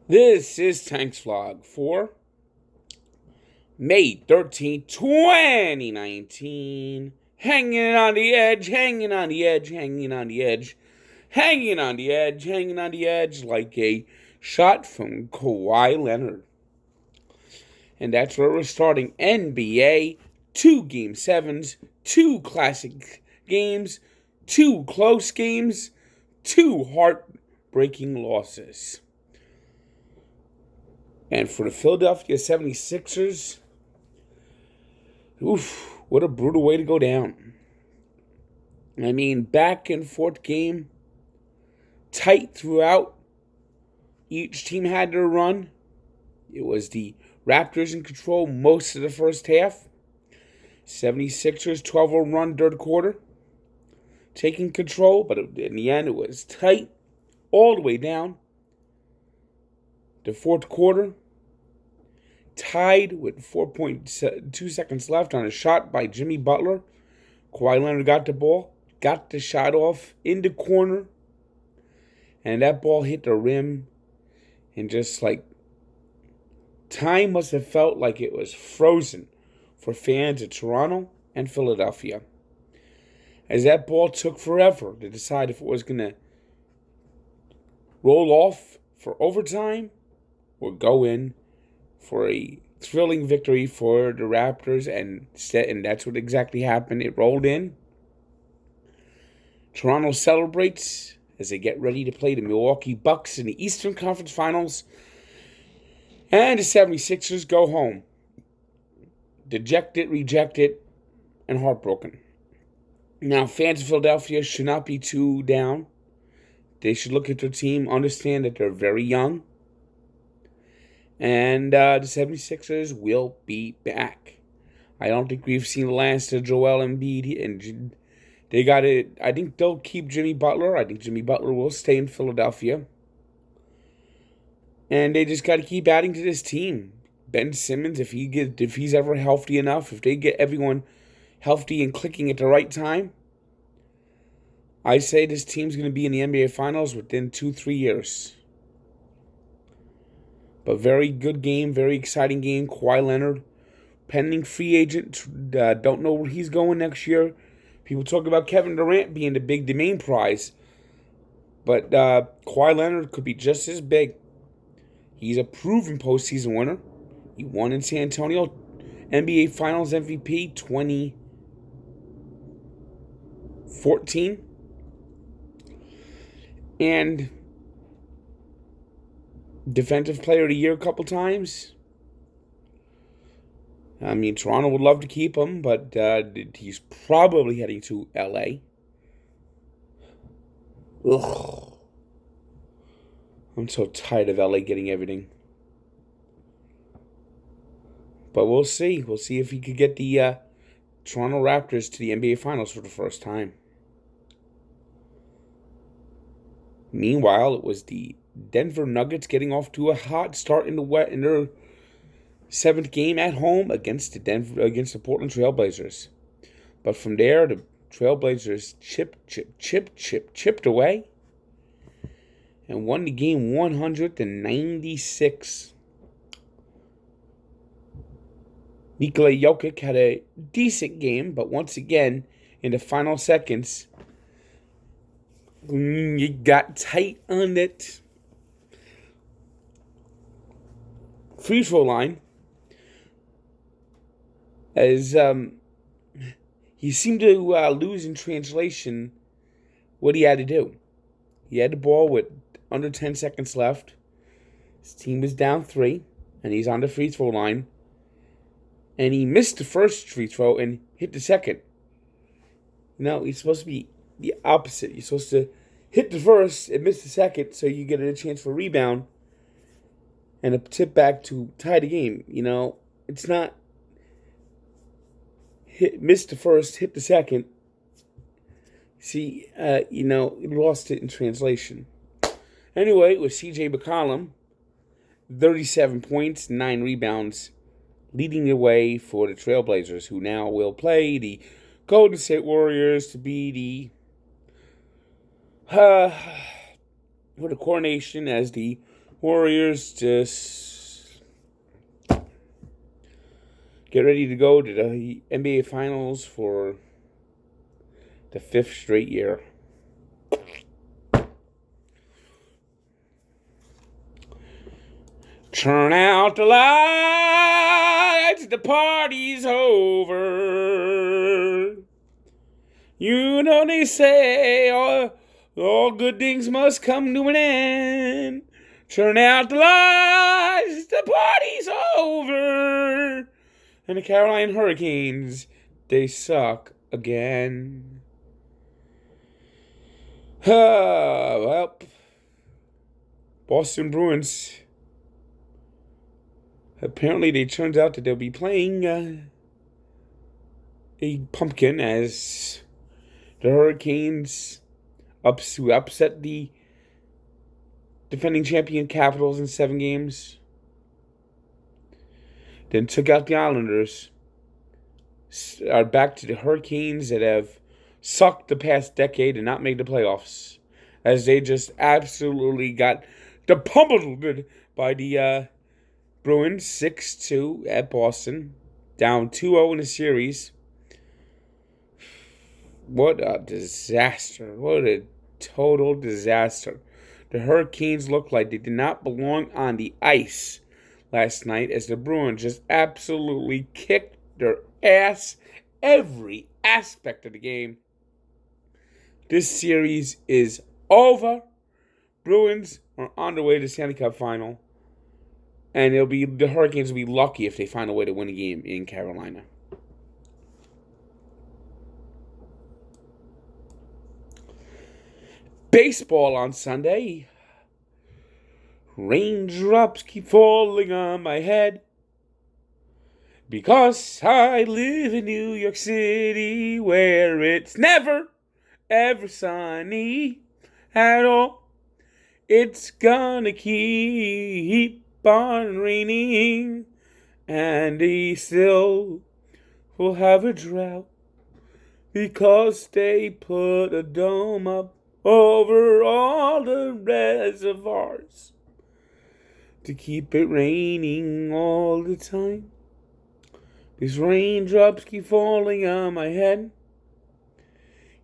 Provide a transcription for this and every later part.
This is Tank's Vlog for May 13th, 2019. Hanging on the edge, hanging on the edge, hanging on the edge, hanging on the edge, hanging on the edge like a shot from Kawhi Leonard. And that's where we're starting NBA. 2 Game 7s, 2 classic games, 2 close games, 2 heartbreaking losses. And for the Philadelphia 76ers, what a brutal way to go down. I mean, back and forth game, tight throughout. Each team had their run. It was the Raptors in control most of the first half. 76ers 12-0 run third quarter, taking control, but in the end it was tight all the way down. The fourth quarter, tied with 4.2 seconds left on a shot by Jimmy Butler. Kawhi Leonard got the ball, got the shot off in the corner, and that ball hit the rim. And just like, time must have felt like it was frozen for fans of Toronto and Philadelphia, as that ball took forever to decide if it was going to roll off for overtime or go in for a thrilling victory for the Raptors, and that's what exactly happened. It rolled in. Toronto celebrates as they get ready to play the Milwaukee Bucks in the Eastern Conference Finals, and the 76ers go home, dejected, rejected, and heartbroken. Now, fans of Philadelphia should not be too down. They should look at their team, understand that they're very young, and the 76ers will be back. I don't think we've seen the last of Joel Embiid, and they got it. I think they'll keep Jimmy Butler. I think Jimmy Butler will stay in Philadelphia. And they just got to keep adding to this team. Ben Simmons, if he's ever healthy enough, if they get everyone healthy and clicking at the right time, I say this team's going to be in the NBA Finals within 2-3 years. But very good game, very exciting game. Kawhi Leonard, pending free agent, don't know where he's going next year. People talk about Kevin Durant being the main prize, but Kawhi Leonard could be just as big. He's a proven postseason winner. He won in San Antonio, NBA Finals MVP 2014. And Defensive Player of the Year a couple times. I mean, Toronto would love to keep him, but he's probably heading to LA. Ugh. I'm so tired of LA getting everything. But we'll see. We'll see if he could get the Toronto Raptors to the NBA Finals for the first time. Meanwhile, it was the Denver Nuggets getting off to a hot start in their 7th game at home against the Portland Trailblazers. But from there, the Trailblazers chipped away and won the game 196. Nikola Jokic had a decent game, but once again, in the final seconds, you got tight on it. Free throw line, as he seemed to lose in translation what he had to do. He had the ball with under 10 seconds left. His team was down 3, and he's on the free throw line. And he missed the first free throw and hit the second. No, he's supposed to be the opposite. You're supposed to hit the first and miss the second so you get a chance for a rebound and a tip back to tie the game. You know, it's not miss the first, hit the second. See, lost it in translation. Anyway, it was C.J. McCollum, 37 points, 9 rebounds, leading the way for the Trailblazers, who now will play the Golden State Warriors to be the coronation as the Warriors just get ready to go to the NBA Finals for the 5th straight year. Turn out the lights, the party's over. You know they say all good things must come to an end. Turn out the lights, the party's over. And the Carolina Hurricanes, they suck again. Well, Boston Bruins. Apparently, it turns out that they'll be playing a pumpkin as the Hurricanes upset the defending champion Capitals in 7 games. Then took out the Islanders. Are back to the Hurricanes that have sucked the past decade and not made the playoffs, as they just absolutely got pummeled by the Bruins 6-2 at Boston, down 2-0 in the series. What a disaster. What a total disaster. The Hurricanes looked like they did not belong on the ice last night, as the Bruins just absolutely kicked their ass every aspect of the game. This series is over. Bruins are on their way to the Stanley Cup final. And the Hurricanes will be lucky if they find a way to win a game in Carolina. Baseball on Sunday. Raindrops keep falling on my head, because I live in New York City, where it's never, ever sunny at all. It's gonna keep on raining, and they still will have a drought, because they put a dome up over all the reservoirs to keep it raining all the time. These raindrops keep falling on my head.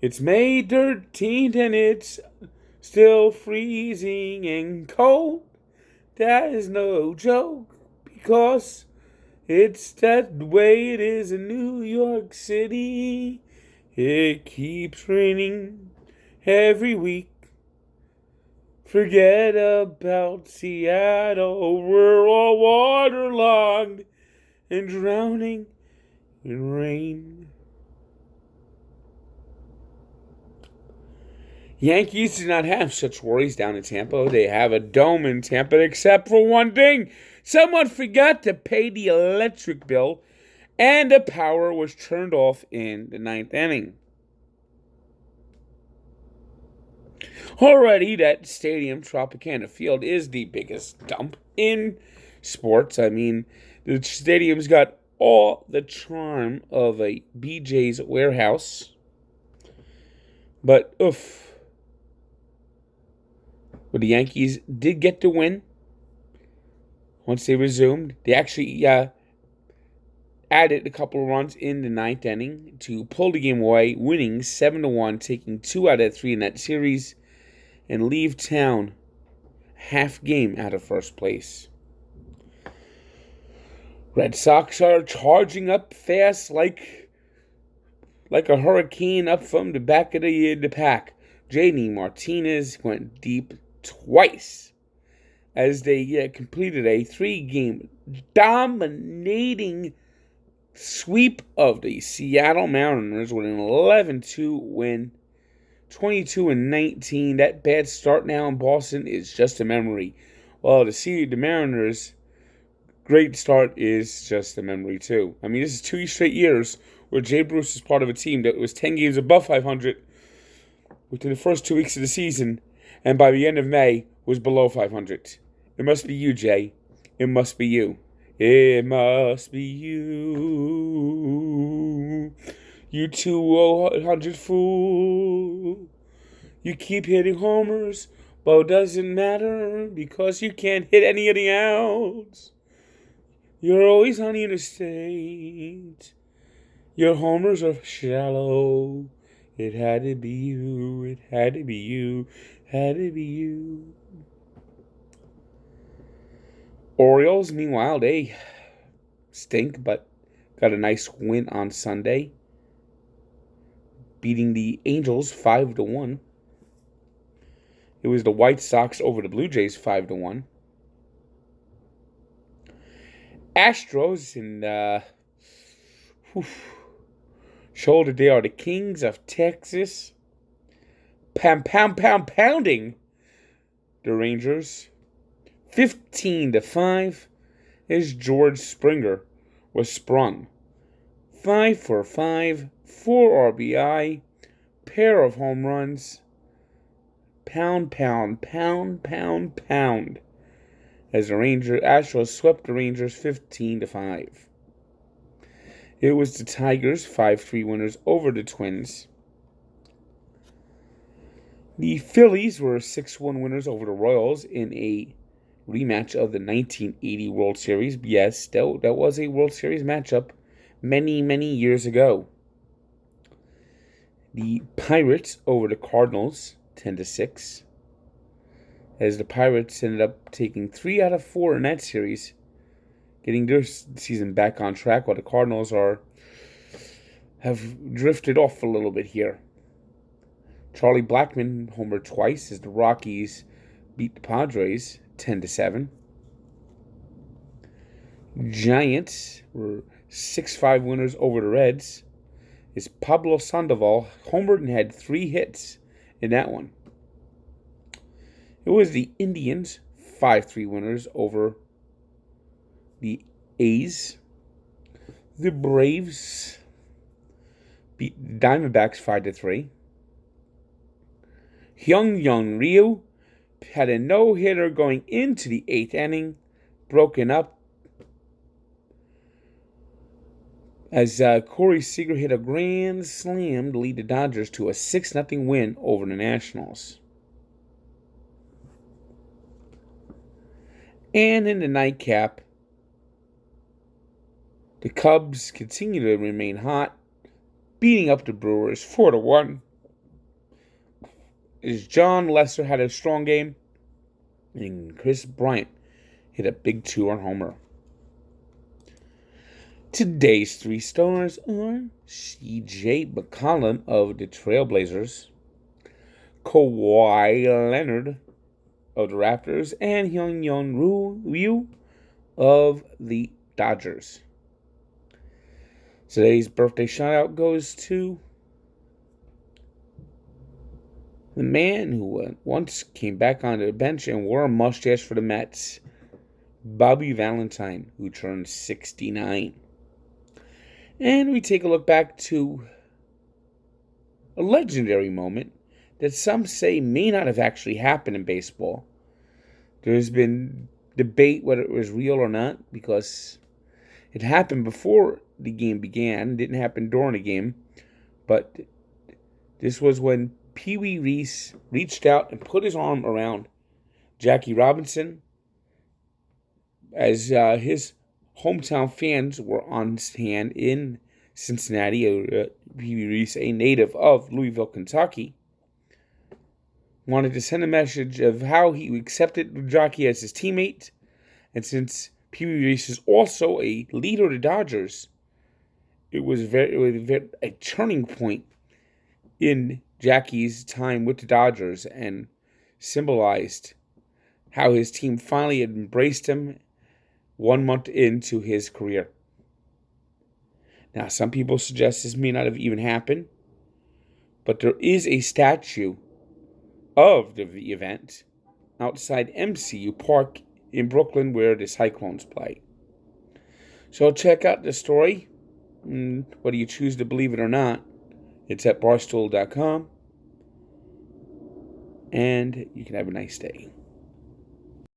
It's May 13th and it's still freezing and cold. That is no joke, because it's that way it is in New York City. It keeps raining every week. Forget about Seattle, we're all waterlogged and drowning in rain. Yankees do not have such worries down in Tampa. They have a dome in Tampa, except for one thing. Someone forgot to pay the electric bill, and the power was turned off in the 9th inning. Already, that stadium, Tropicana Field, is the biggest dump in sports. I mean, the stadium's got all the charm of a BJ's warehouse. But, oof. But the Yankees did get the win once they resumed. They actually added a couple of runs in the 9th inning to pull the game away, winning 7-1, taking 2 out of 3 in that series, and leave town half game out of first place. Red Sox are charging up fast like a hurricane up from the back of the pack. J.D. Martinez went deep twice as they completed a 3-game dominating sweep of the Seattle Mariners with an 11-2 win. 22-19. That bad start now in Boston is just a memory. Well, to see the Mariners' great start is just a memory too. I mean, this is 2 straight years where Jay Bruce is part of a team that was 10 games above 500 within the first 2 weeks of the season, and by the end of May was below 500. It must be you, Jay. It must be you. It must be you. You 200 fool. You keep hitting homers, But it doesn't matter because you can't hit any of the outs. You're always on the interstate. Your homers are shallow. It had to be you. It had to be you. Had to be you. Orioles, meanwhile, they stink, but got a nice win on Sunday, beating the Angels 5-1. It was the White Sox over the Blue Jays 5-1. Astros showed that they are the kings of Texas. Pounding the Rangers 15-5 as George Springer was sprung. 5 for 5, 4 RBI, pair of home runs. Pound. As the Astros swept the Rangers 15-5. It was the Tigers 5-3 winners over the Twins. The Phillies were 6-1 winners over the Royals in a rematch of the 1980 World Series. Yes, that was a World Series matchup many years ago. The Pirates over the Cardinals 10-6. As the Pirates ended up taking 3 out of 4 in that series, getting their season back on track, while the Cardinals have drifted off a little bit here. Charlie Blackmon homered twice as the Rockies beat the Padres 10-7. Giants were 6-5 winners over the Reds as Pablo Sandoval homered and had 3 hits in that one. It was the Indians 5-3 winners over the A's. The Braves beat the Diamondbacks 5-3. Hyun-Jin Ryu had a no-hitter going into the 8th inning, broken up as Corey Seager hit a grand slam to lead the Dodgers to a 6-0 win over the Nationals. And in the nightcap, the Cubs continue to remain hot, beating up the Brewers 4-1. As John Lester had a strong game, and Chris Bryant hit a big 2-run homer. Today's 3 stars are C.J. McCollum of the Trailblazers, Kawhi Leonard of the Raptors, and Hyun-Jin Ryu of the Dodgers. Today's birthday shout-out goes to the man who once came back onto the bench and wore a mustache for the Mets, Bobby Valentine, who turned 69. And we take a look back to a legendary moment that some say may not have actually happened in baseball. There's been debate whether it was real or not, because it happened before the game began. It didn't happen during the game. But this was when Pee Wee Reese reached out and put his arm around Jackie Robinson as his hometown fans were on hand in Cincinnati. Pee Wee Reese, a native of Louisville, Kentucky, wanted to send a message of how he accepted Jackie as his teammate. And since Pee Wee Reese is also a leader of the Dodgers, it was a turning point in Jackie's time with the Dodgers and symbolized how his team finally had embraced him 1 month into his career. Now, some people suggest this may not have even happened, but there is a statue of the event outside MCU Park in Brooklyn where the Cyclones play. So check out the story, whether you choose to believe it or not. It's at barstool.com, and you can have a nice day.